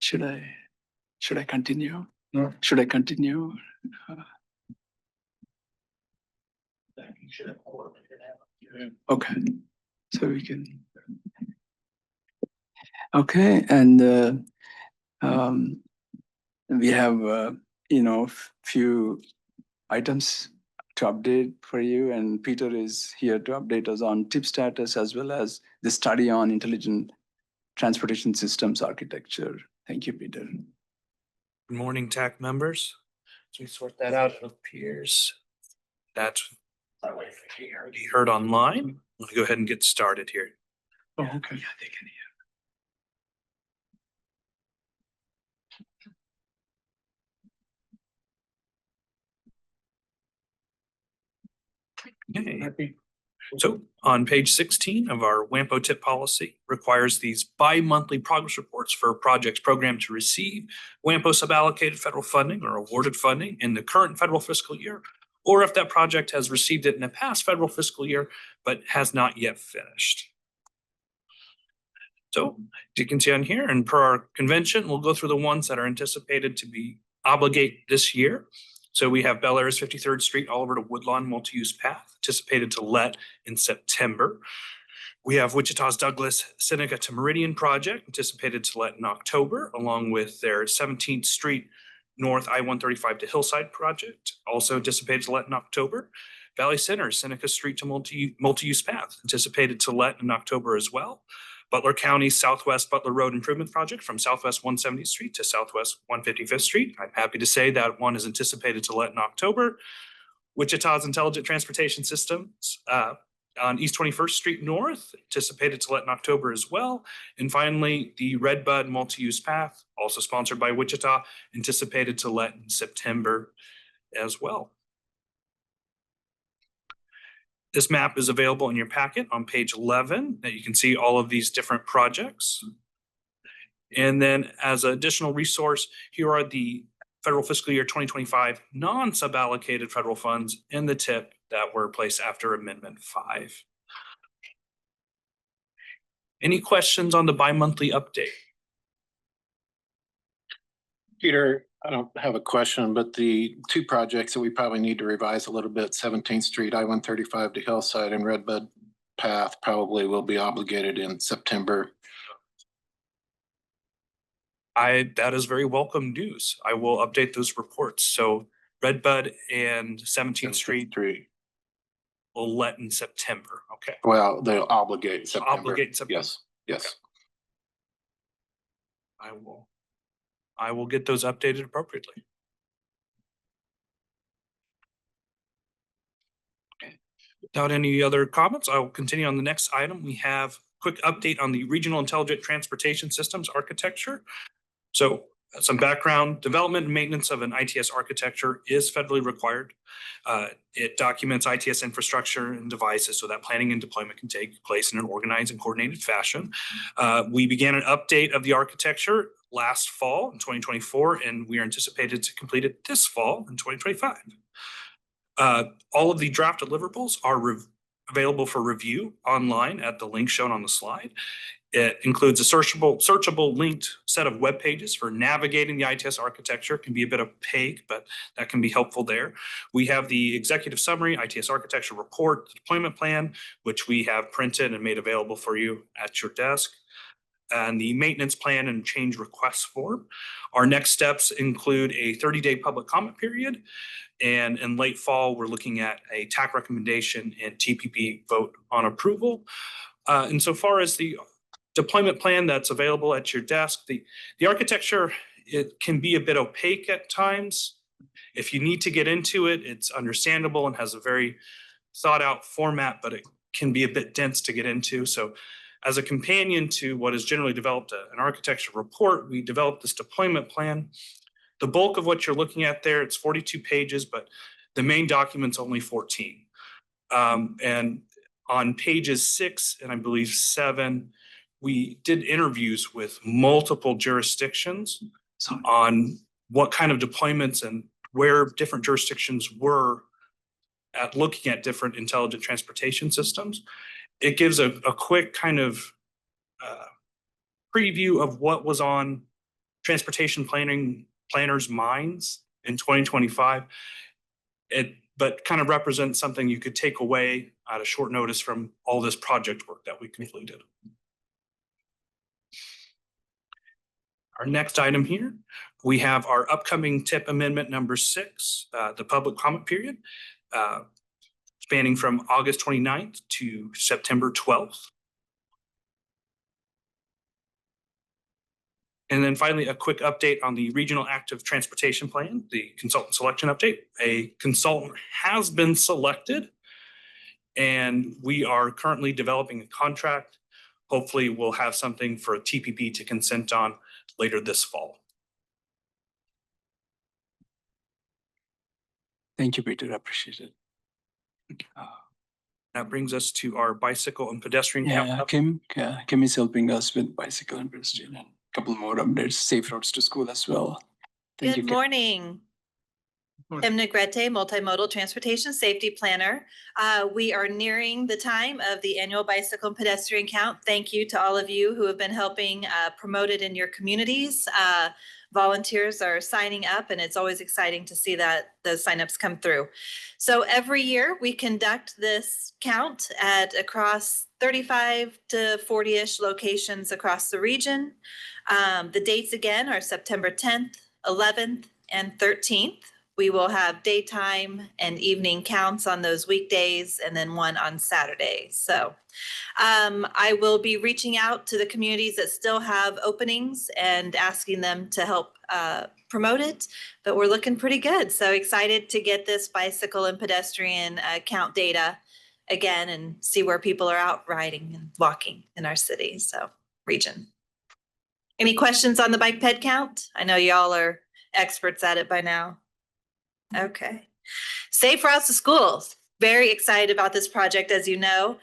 Should I continue? No. Should I continue? You should have more. Okay, so we can. Okay, and we have few items to update for you, and Peter is here to update us on tip status as well as the study on intelligent transportation systems architecture. Thank you, Peter. Good morning, TAC members. As we sort that out, it appears that we already heard online. We'll go ahead and get started here. Oh, okay. Yeah, they can hear. Okay. So on page 16 of our WAMPO tip policy requires these bi-monthly progress reports for projects programmed to receive WAMPO suballocated federal funding or awarded funding in the current federal fiscal year, or if that project has received it in a past federal fiscal year, but has not yet finished. So as you can see on here, and per our convention, we'll go through the ones that are anticipated to be obligate this year. So we have Bel Air's 53rd Street Oliver to Woodlawn multi-use path anticipated to let in September. We have Wichita's Douglas Seneca to Meridian project anticipated to let in October, along with their 17th Street North I-135 to Hillside project, also anticipated to let in October. Valley Center Seneca Street to multi-use path anticipated to let in October as well. Butler County's Southwest Butler Road Improvement Project from Southwest 170th Street to Southwest 155th Street. I'm happy to say that one is anticipated to let in October. Wichita's Intelligent Transportation Systems on East 21st Street North, anticipated to let in October as well. And finally, the Redbud Multi-Use Path, also sponsored by Wichita, anticipated to let in September as well. This map is available in your packet on page 11 that you can see all of these different projects. And then as an additional resource, here are the federal fiscal year 2025 non-suballocated federal funds in the tip that were placed after Amendment 5. Any questions on the bi-monthly update? Peter, I don't have a question, but the two projects that we probably need to revise a little bit, 17th Street, I-135 to Hillside and Redbud Path probably will be obligated in September. That is very welcome news. I will update those reports. So Redbud and 17th Street will let in September. Okay. Well, they'll obligate in September. Obligate in September. Yes, yes. Okay. I will get those updated appropriately. Okay. Without any other comments, I will continue on the next item. We have a quick update on the Regional Intelligent Transportation Systems architecture. So some background: development and maintenance of an ITS architecture is federally required. It documents ITS infrastructure and devices so that planning and deployment can take place in an organized and coordinated fashion. We began an update of the architecture last fall in 2024, and we are anticipated to complete it this fall in 2025. All of the draft deliverables are available for review online at the link shown on the slide. It includes a searchable linked set of web pages for navigating the ITS architecture. It can be a bit opaque, but that can be helpful there. We have the executive summary, ITS architecture report, the deployment plan, which we have printed and made available for you at your desk, and the maintenance plan and change request form. Our next steps include a 30-day public comment period. And in late fall, we're looking at a TAC recommendation and TPP vote on approval. And so far as the deployment plan that's available at your desk, the architecture, it can be a bit opaque at times. If you need to get into it, it's understandable and has a very thought out format, but it can be a bit dense to get into. So as a companion to what is generally developed an architecture report, we developed this deployment plan. The bulk of what you're looking at there, it's 42 pages, but the main document's only 14. And on pages 6 and I believe 7, we did interviews with multiple jurisdictions on what kind of deployments and where different jurisdictions were at looking at different intelligent transportation systems. It gives a quick kind of preview of what was on transportation planners' minds in 2025. But kind of represents something you could take away at a short notice from all this project work that we completed. Our next item here, we have our upcoming TIP amendment number 6, the public comment period, spanning from August 29th to September 12th. And then finally, a quick update on the Regional Active Transportation Plan, the consultant selection update. A consultant has been selected, and we are currently developing a contract. Hopefully, we'll have something for a TPP to consent on later this fall. Thank you, Peter. I appreciate it. That brings us to our bicycle and pedestrian count. Kim is helping us with bicycle and pedestrian and a couple more updates, safe roads to school as well. Thank you, Good Kim. morning. Kim Negrete, Multimodal Transportation Safety Planner. We are nearing the time of the annual bicycle and pedestrian count. Thank you to all of you who have been helping promote it in your communities. Volunteers are signing up, and it's always exciting to see that those signups come through. So every year we conduct this count at across 35 to 40-ish locations across the region. The dates again are September 10th, 11th, and 13th. We will have daytime and evening counts on those weekdays, and then one on Saturday. So I will be reaching out to the communities that still have openings and asking them to help promote it, but we're looking pretty good. So excited to get this bicycle and pedestrian count data again and see where people are out riding and walking in our city, so region. Any questions on the bike ped count? I know y'all are experts at it by now. Okay. Safe routes to schools. Very excited about this project. As you know,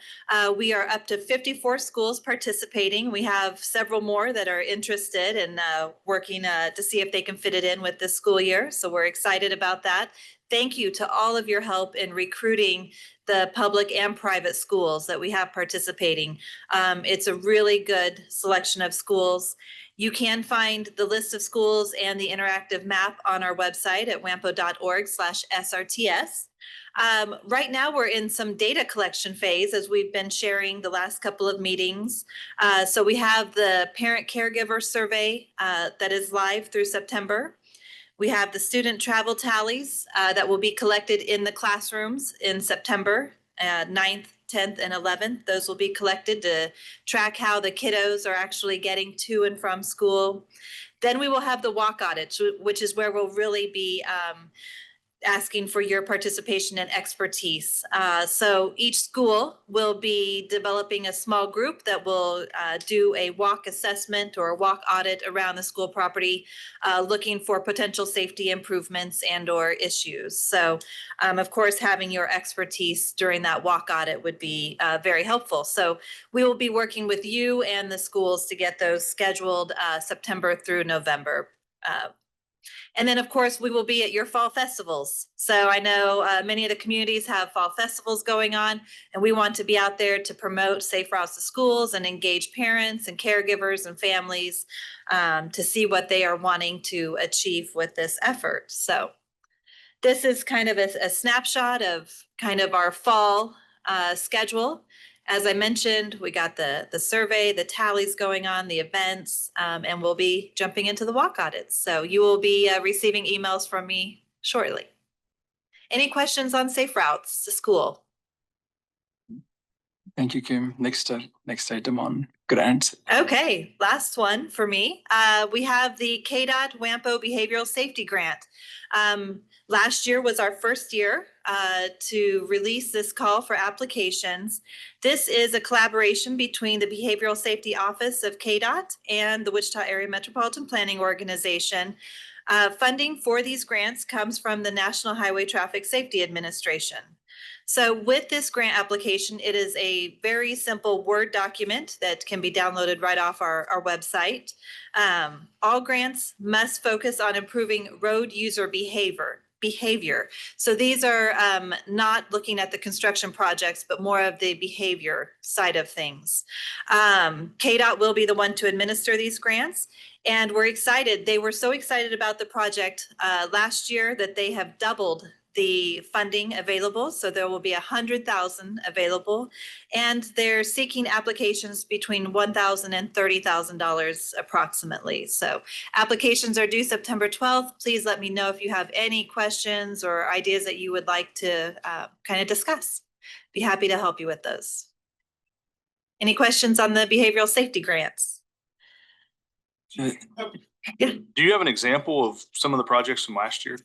we are up to 54 schools participating. We have several more that are interested in working to see if they can fit it in with this school year. So we're excited about that. Thank you to all of your help in recruiting the public and private schools that we have participating. It's a really good selection of schools. You can find the list of schools and the interactive map on our website at wampo.org/SRTS. Right now, we're in some data collection phase as we've been sharing the last couple of meetings. So we have the parent caregiver survey that is live through September. We have the student travel tallies that will be collected in the classrooms in September 9th, 10th, and 11th. Those will be collected to track how the kiddos are actually getting to and from school. Then we will have the walk audit, which is where we'll really be asking for your participation and expertise. So each school will be developing a small group that will do a walk assessment or a walk audit around the school property, looking for potential safety improvements and or issues. So of course, having your expertise during that walk audit would be very helpful. So we will be working with you and the schools to get those scheduled September through November. And then, of course, we will be at your fall festivals. So I know many of the communities have fall festivals going on, and we want to be out there to promote safe routes to schools and engage parents and caregivers and families to see what they are wanting to achieve with this effort. So this is kind of a snapshot of kind of our fall schedule. As I mentioned, we got the survey, the tallies going on, the events, and we'll be jumping into the walk audits. So you will be receiving emails from me shortly. Any questions on safe routes to school? Thank you, Kim. Next item on grants. Okay, last one for me. We have the KDOT WAMPO Behavioral Safety Grant. Last year was our first year to release this call for applications. This is a collaboration between the Behavioral Safety Office of KDOT and the Wichita Area Metropolitan Planning Organization. Funding for these grants comes from the National Highway Traffic Safety Administration. So with this grant application, it is a very simple Word document that can be downloaded right off our website. All grants must focus on improving road user behavior. behavior. So these are not looking at the construction projects, but more of the behavior side of things. KDOT will be the one to administer these grants. And we're excited. They were so excited about the project last year that they have doubled the funding available. So there will be 100,000 available. And they're seeking applications between $1,000 and $30,000 approximately. So applications are due September 12th. Please let me know if you have any questions or ideas that you would like to kind of discuss. Be happy to help you with those. Any questions on the behavioral safety grants? Do you have an example of some of the projects from last year?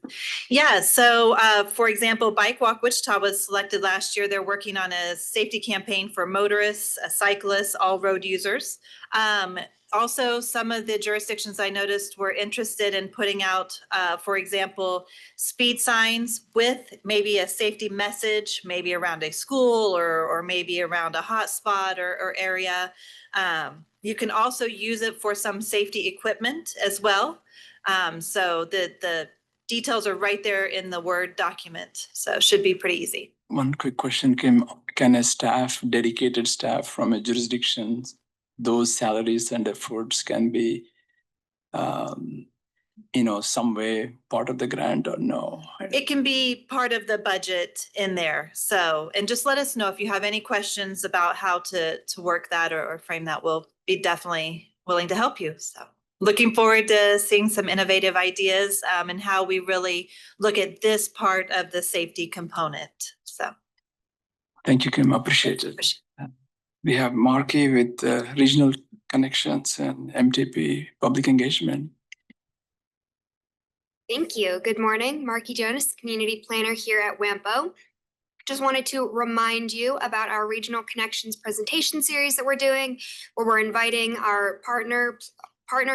Yeah, so for example, Bike Walk Wichita was selected last year. They're working on a safety campaign for motorists, cyclists, all road users. Also, some of the jurisdictions I noticed were interested in putting out, for example, speed signs with maybe a safety message, maybe around a school or maybe around a hot spot or area. You can also use it for some safety equipment as well. So the details are right there in the Word document. So it should be pretty easy. One quick question, Kim. Can a staff, dedicated staff from a jurisdiction, those salaries and efforts can be, some way part of the grant or no? It can be part of the budget in there. So, and just let us know if you have any questions about how to work that or frame that. We'll be definitely willing to help you. So looking forward to seeing some innovative ideas and how we really look at this part of the safety component. So Thank you, Kim. Appreciate it. We have Marky with regional connections and MTP public engagement. Thank you. Good morning. Marky Jonas, Community Planner here at WAMPO. Just wanted to remind you about our Regional Connections presentation series that we're doing, where we're inviting our partner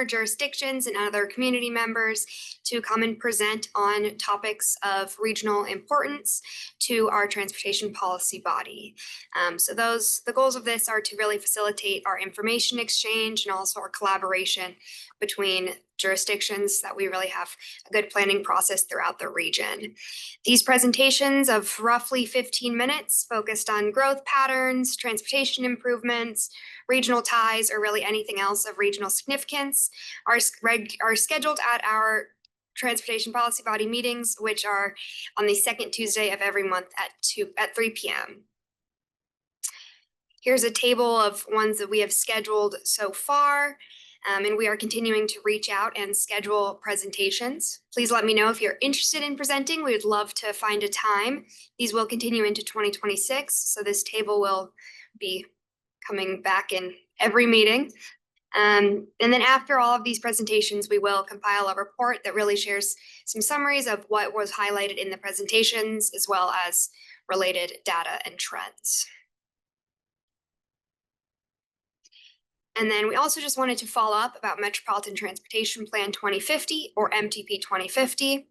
jurisdictions and other community members to come and present on topics of regional importance to our transportation policy body. So the goals of this are to really facilitate our information exchange and also our collaboration between jurisdictions, that we really have a good planning process throughout the region. These presentations of roughly 15 minutes focused on growth patterns, transportation improvements, regional ties, or really anything else of regional significance are scheduled at our transportation policy body meetings, which are on the second Tuesday of every month at 3 p.m. Here's a table of ones that we have scheduled so far. And we are continuing to reach out and schedule presentations. Please let me know if you're interested in presenting. We would love to find a time. These will continue into 2026, so this table will be coming back in every meeting. And then after all of these presentations, we will compile a report that really shares some summaries of what was highlighted in the presentations, as well as related data and trends. And then we also just wanted to follow up about Metropolitan Transportation Plan 2050, or MTP 2050.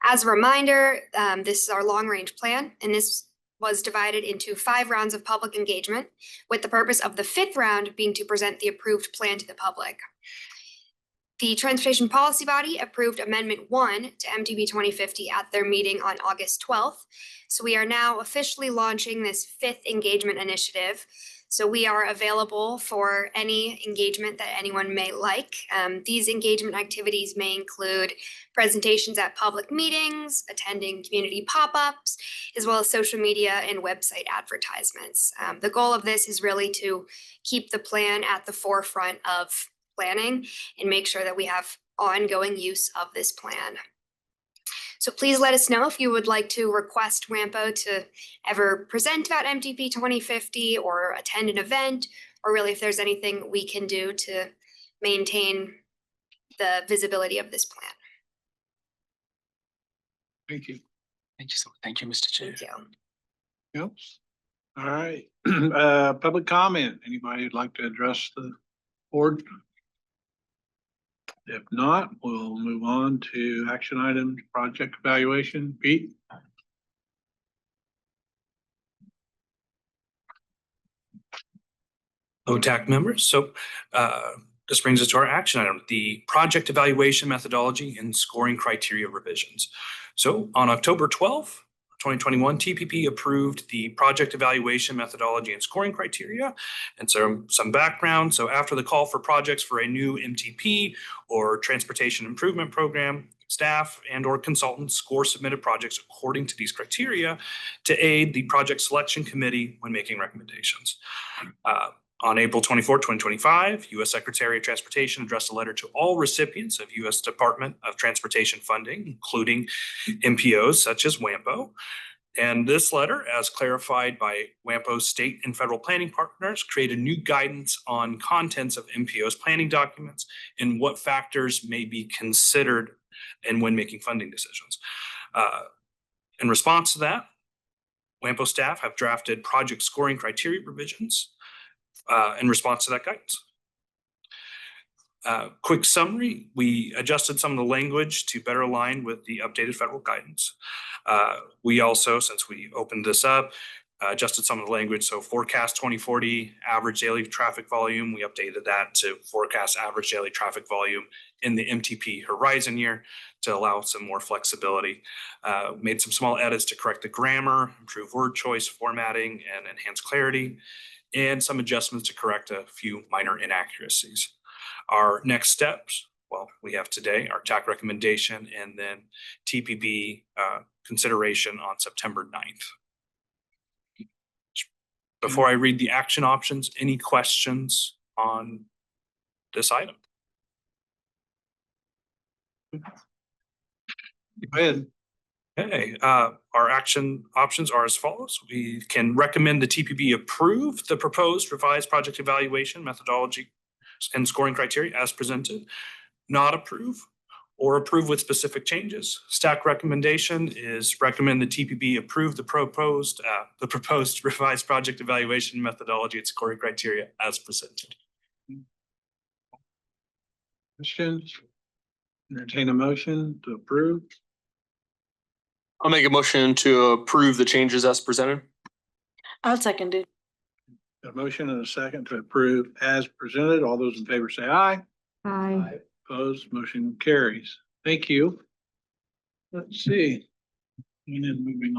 As a reminder, this is our long-range plan, and this was divided into 5 rounds of public engagement, with the purpose of the 5th round being to present the approved plan to the public. The Transportation Policy Body approved Amendment 1 to MTP 2050 at their meeting on August 12th. So we are now officially launching this 5th engagement initiative. So we are available for any engagement that anyone may like. These engagement activities may include presentations at public meetings, attending community pop-ups, as well as social media and website advertisements. The goal of this is really to keep the plan at the forefront of planning and make sure that we have ongoing use of this plan. So please let us know if you would like to request WAMPO to ever present about MTP 2050 or attend an event, or really if there's anything we can do to maintain the visibility of this plan. Thank you. Thank you, Mr. Chair. Thank you. Yep. All right. Public comment. Anybody would like to address the board? If not, we'll move on to action items, project evaluation. Pete? OTAC members. So This brings us to our action item, the project evaluation methodology and scoring criteria revisions. So on October 12th, 2021, TPP approved the project evaluation methodology and scoring criteria. And so some background. So after the call for projects for a new MTP or transportation improvement program, staff and or consultants score submitted projects according to these criteria to aid the project selection committee when making recommendations. On April 24, 2025, U.S. Secretary of Transportation addressed a letter to all recipients of U.S. Department of Transportation funding, including MPOs such as WAMPO. And this letter, as clarified by WAMPO's state and federal planning partners, created new guidance on contents of MPOs planning documents and what factors may be considered and when making funding decisions. In response to that, WAMPO staff have drafted project scoring criteria revisions in response to that guidance. Quick summary, we adjusted some of the language to better align with the updated federal guidance. We also, since we opened this up, adjusted some of the language. So forecast 2040 average daily traffic volume, we updated that to forecast average daily traffic volume in the MTP horizon year to allow some more flexibility. Made some small edits to correct the grammar, improve word choice, formatting, and enhance clarity, and some adjustments to correct a few minor inaccuracies. Our next steps, well, we have today our TAC recommendation and then TPP consideration on September 9th. Before I read the action options, any questions on this item? Go ahead. Okay, our action options are as follows. We can recommend the TPP approve the proposed revised project evaluation methodology and scoring criteria as presented, not approve, or approve with specific changes. Staff recommendation is recommend the TPP approve the proposed revised project evaluation methodology and scoring criteria as presented. Questions? Entertain a motion to approve. I'll make a motion to approve the changes as presented. I'll second it. A motion and a second to approve as presented. All those in favor say aye. Aye. Opposed, motion carries. Thank you. Let's see. And then moving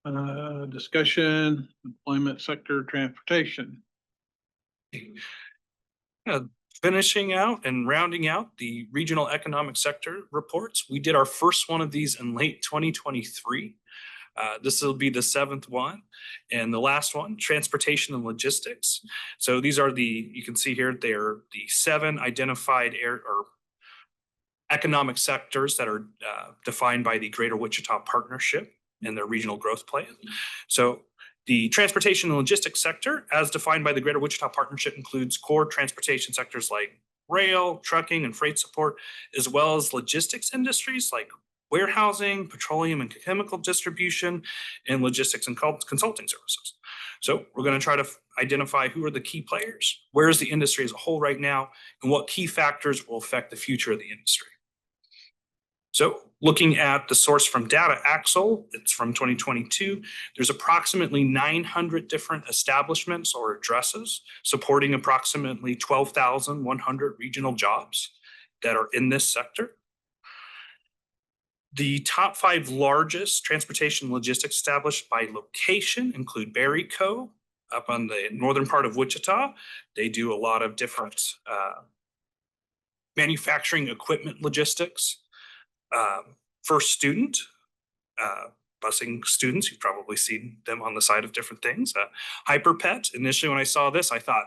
on. Discussion, employment sector, transportation. Finishing out and rounding out the regional economic sector reports. We did our first one of these in late 2023. This will be the 7th one. And the last one, transportation and logistics. So these are you can see here, they're the 7 identified economic sectors that are defined by the Greater Wichita Partnership and their regional growth plan. So the transportation and logistics sector, as defined by the Greater Wichita Partnership, includes core transportation sectors like rail, trucking, and freight support, as well as logistics industries like warehousing, petroleum and chemical distribution, and logistics and consulting services. So we're going to try to identify who are the key players, where is the industry as a whole right now, and what key factors will affect the future of the industry. So looking at the source from Data Axle, it's from 2022. There's approximately 900 different establishments or addresses supporting approximately 12,100 regional jobs that are in this sector. The top 5 largest transportation logistics established by location include Berry Co. up on the northern part of Wichita. They do a lot of different manufacturing equipment logistics. First Student, busing students. You've probably seen them on the side of different things. Hyperpet. Initially, when I saw this, I thought,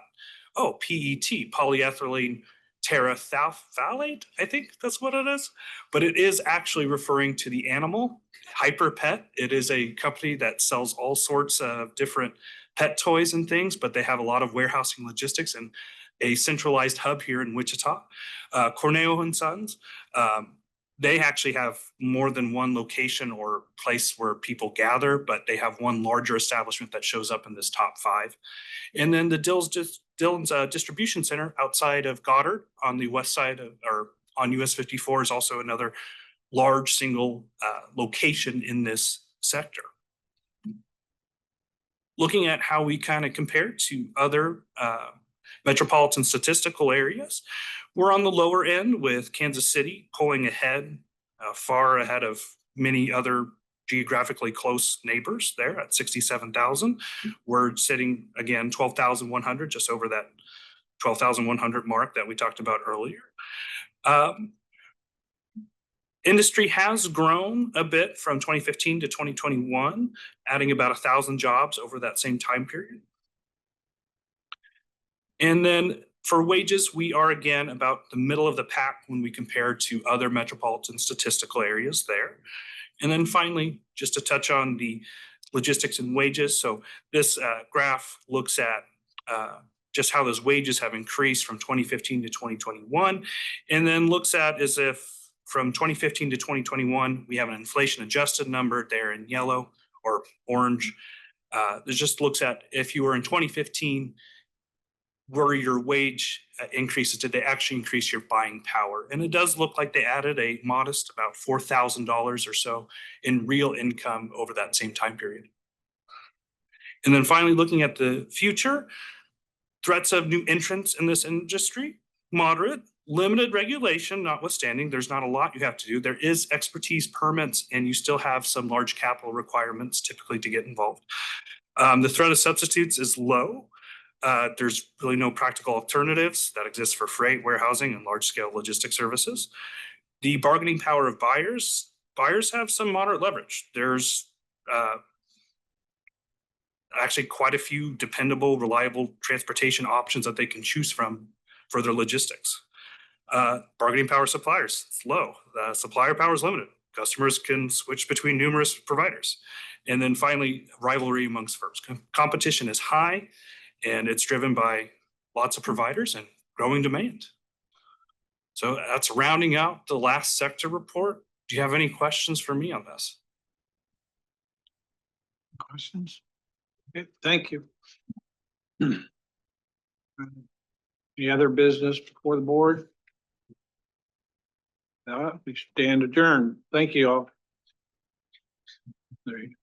oh, PET, polyethylene terephthalate, I think that's what it is. But it is actually referring to the animal, Hyperpet. It is a company that sells all sorts of different pet toys and things, but they have a lot of warehousing logistics and a centralized hub here in Wichita. Corneo and Sons, they actually have more than one location or place where people gather, but they have one larger establishment that shows up in this top 5. And then the Dillon's Distribution Center outside of Goddard on the west side of, or on US 54 is also another large single location in this sector. looking at how we kind of compare to other metropolitan statistical areas, we're on the lower end with Kansas City pulling ahead, far ahead of many other geographically close neighbors there at 67,000. We're sitting again 12,100, just over that 12,100 mark that we talked about earlier. Industry has grown a bit from 2015 to 2021, adding about 1,000 jobs over that same time period. And then for wages, we are again about the middle of the pack when we compare to other metropolitan statistical areas there. And then finally, just to touch on the logistics and wages. So this graph looks at just how those wages have increased from 2015 to 2021, and then looks at as if from 2015 to 2021, we have an inflation adjusted number there in yellow or orange. It just looks at if you were in 2015, were your wage increases, did they actually increase your buying power? And it does look like they added a modest about $4,000 or so in real income over that same time period. And then finally, looking at the future, threats of new entrants in this industry, moderate, limited regulation notwithstanding, there's not a lot you have to do. There is expertise permits, and you still have some large capital requirements typically to get involved. The threat of substitutes is low. There's really no practical alternatives that exist for freight, warehousing, and large-scale logistics services. The bargaining power of buyers have some moderate leverage. There's actually quite a few dependable, reliable transportation options that they can choose from for their logistics. Bargaining power of suppliers, it's low. Supplier power is limited. Customers can switch between numerous providers. And then finally, rivalry amongst firms. Competition is high, and it's driven by lots of providers and growing demand. So that's rounding out the last sector report. Do you have any questions for me on this? Questions? Okay, thank you. Any other business before the board? No, we stand adjourned. Thank you all. There you go.